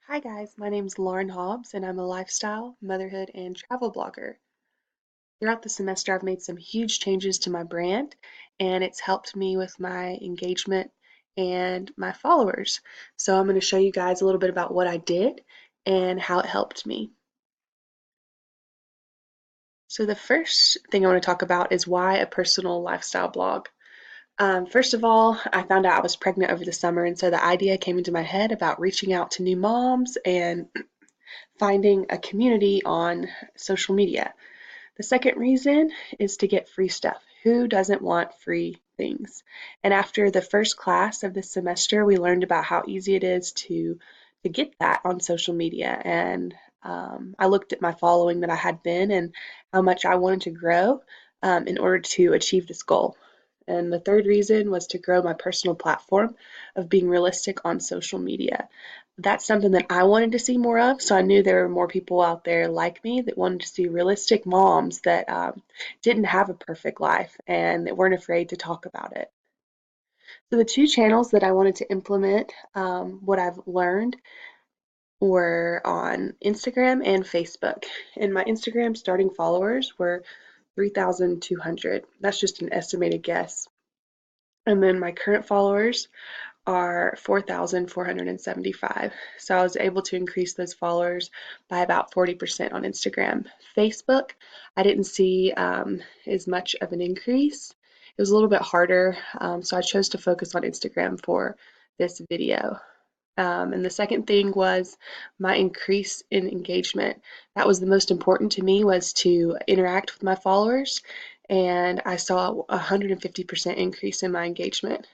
Hi guys, my name's Lauren Hobbs and I'm a lifestyle, motherhood, and travel blogger. Throughout the semester, I've made some huge changes to my brand and it's helped me with my engagement and my followers. So I'm going to show you guys a little bit about what I did and how it helped me. So the first thing I want to talk about is why a personal lifestyle blog. First of all, I found out I was pregnant over the summer, and so the idea came into my head about reaching out to new moms and finding a community on social media. The second reason is to get free stuff. Who doesn't want free things? And after the first class of this semester, we learned about how easy it is to get that on social media. And I looked at my following that I had been and how much I wanted to grow in order to achieve this goal. And the third reason was to grow my personal platform of being realistic on social media. That's something that I wanted to see more of, so I knew there were more people out there like me that wanted to see realistic moms that didn't have a perfect life and that weren't afraid to talk about it. So the two channels that I wanted to implement what I've learned were on Instagram and Facebook. And my Instagram starting followers were 3,200. That's just an estimated guess. And then my current followers are 4,475. So I was able to increase those followers by about 40% on Instagram. Facebook, I didn't see as much of an increase. It was a little bit harder, so I chose to focus on Instagram for this video. And the second thing was my increase in engagement. That was the most important to me, was to interact with my followers, and I saw a 150% increase in my engagement.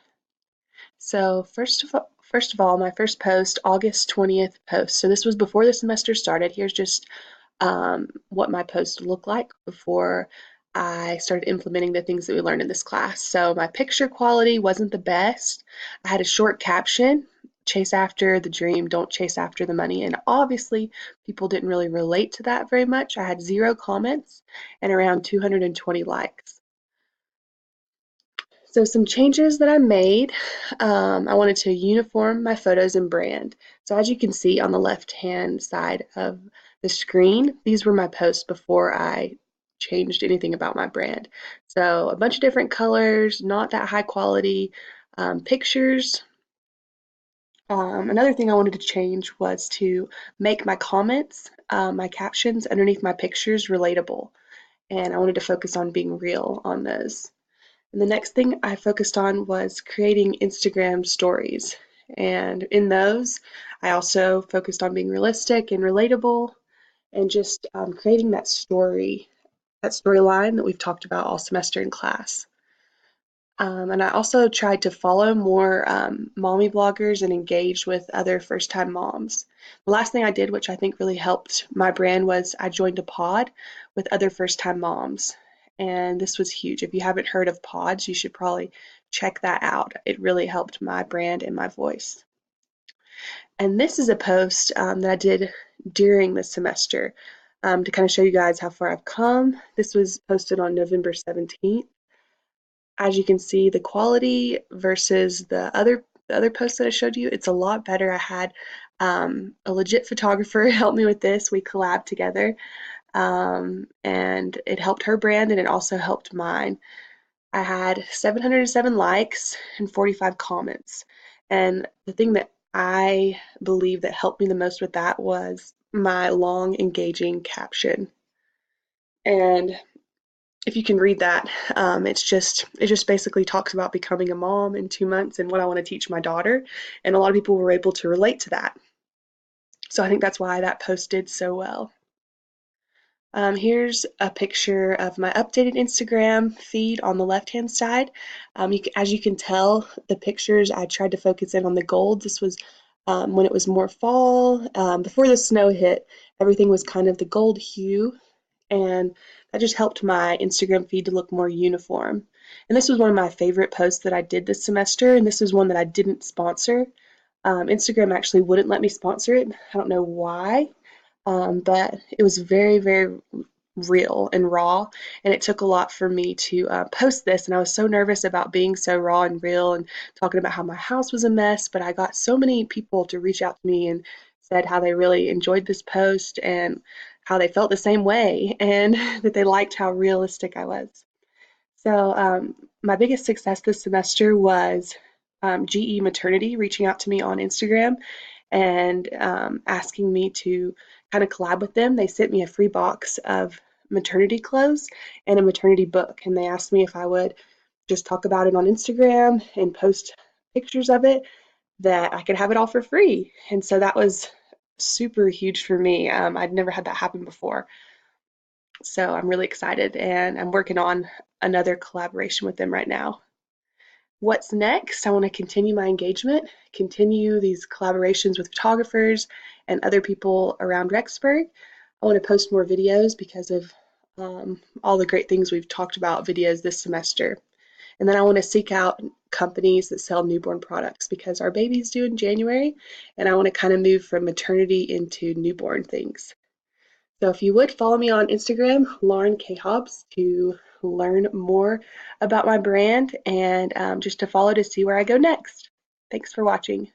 So first of all, my first post, August 20th post. So this was before the semester started. Here's just what my post looked like before I started implementing the things that we learned in this class. So my picture quality wasn't the best. I had a short caption, chase after the dream, don't chase after the money. And obviously people didn't really relate to that very much. I had 0 comments and around 220 likes. So some changes that I made, I wanted to uniform my photos and brand. So as you can see on the left-hand side of the screen, these were my posts before I changed anything about my brand. So a bunch of different colors, not that high quality pictures. Another thing I wanted to change was to make my comments, my captions underneath my pictures relatable. And I wanted to focus on being real on those. And the next thing I focused on was creating Instagram stories. And in those, I also focused on being realistic and relatable and just creating that storyline that we've talked about all semester in class. And I also tried to follow more mommy bloggers and engage with other first time moms. The last thing I did, which I think really helped my brand, was I joined a pod with other first time moms. And this was huge. If you haven't heard of pods, you should probably check that out. It really helped my brand and my voice. And this is a post that I did during the semester to kind of show you guys how far I've come. This was posted on November 17th. As you can see, the quality versus the other post that I showed you, it's a lot better. I had a legit photographer help me with this. We collabed together, and it helped her brand and it also helped mine. I had 707 likes and 45 comments. And the thing that I believe that helped me the most with that was my long, engaging caption. And if you can read that, it just basically talks about becoming a mom in 2 months and what I want to teach my daughter. And a lot of people were able to relate to that. So I think that's why that post did so well. Here's a picture of my updated Instagram feed on the left-hand side. As you can tell, the pictures, I tried to focus in on the gold. This was when it was more fall. Before the snow hit, everything was kind of the gold hue, and that just helped my Instagram feed to look more uniform. And this was one of my favorite posts that I did this semester, and this was one that I didn't sponsor. Instagram actually wouldn't let me sponsor it. I don't know why, but it was very, very real and raw, and it took a lot for me to post this. And I was so nervous about being so raw and real and talking about how my house was a mess, but I got so many people to reach out to me and said how they really enjoyed this post and how they felt the same way and that they liked how realistic I was. So my biggest success this semester was GE Maternity reaching out to me on Instagram and asking me to kind of collab with them. They sent me a free box of maternity clothes and a maternity book, and they asked me if I would just talk about it on Instagram and post pictures of it, that I could have it all for free. And so that was super huge for me. I'd never had that happen before. So I'm really excited and I'm working on another collaboration with them right now. What's next? I want to continue my engagement, continue these collaborations with photographers and other people around Rexburg. I want to post more videos because of all the great things we've talked about videos this semester. And then I want to seek out companies that sell newborn products because our baby's due in January, and I want to kind of move from maternity into newborn things. So if you would follow me on Instagram, laurenkhobbs, to learn more about my brand and just to follow to see where I go next. Thanks for watching.